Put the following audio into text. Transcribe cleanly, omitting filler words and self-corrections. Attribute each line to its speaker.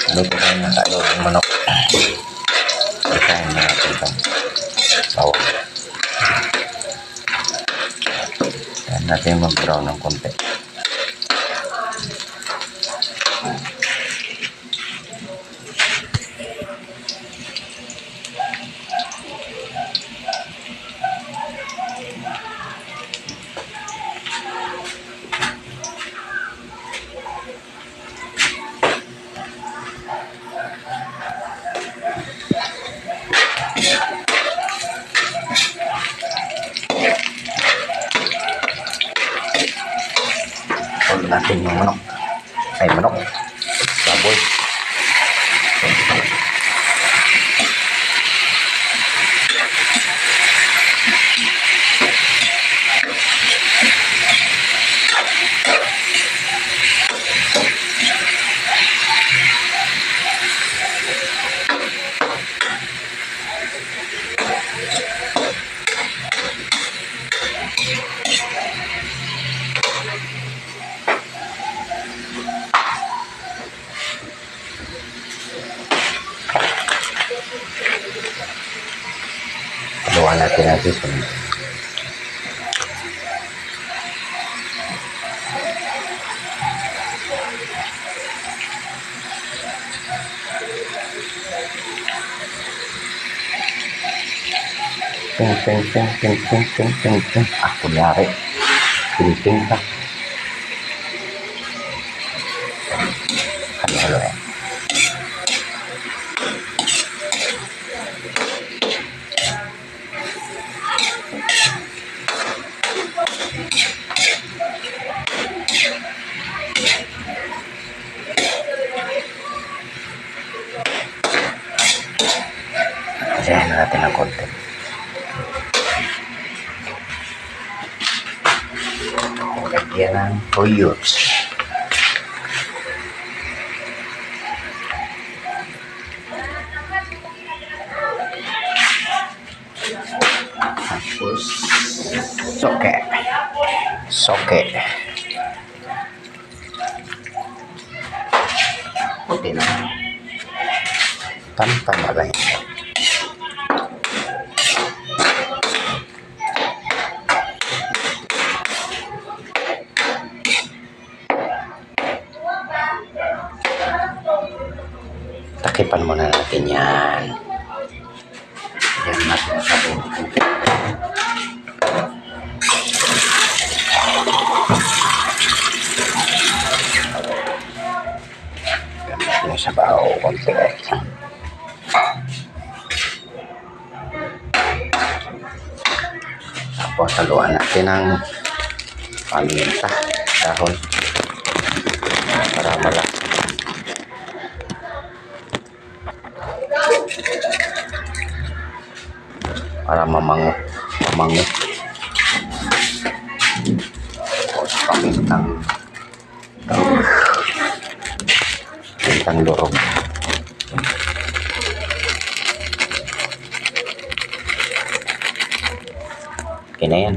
Speaker 1: Luto tayo ng adobong manok. Ikain na natin itong bawang. Kaya natin mag-brown ng konti. Huwag natin yung manok. Ay, manok. Baboy. Gawa natin ang seasoning. Ting. Ah, kunyari. Ting ka. Halo eh. Ayan natin ang konti. Lagyan ng tuyos. Tapos soke. Kunti lang. Tama lang yan. Takipan muna natin yan. Yan natin sa buhay. Gamit mo sa baho konti. Tapos haluan natin ng paminta, dahon para malaki. Para mamango. Tapos pamintang durog. Okay na yan.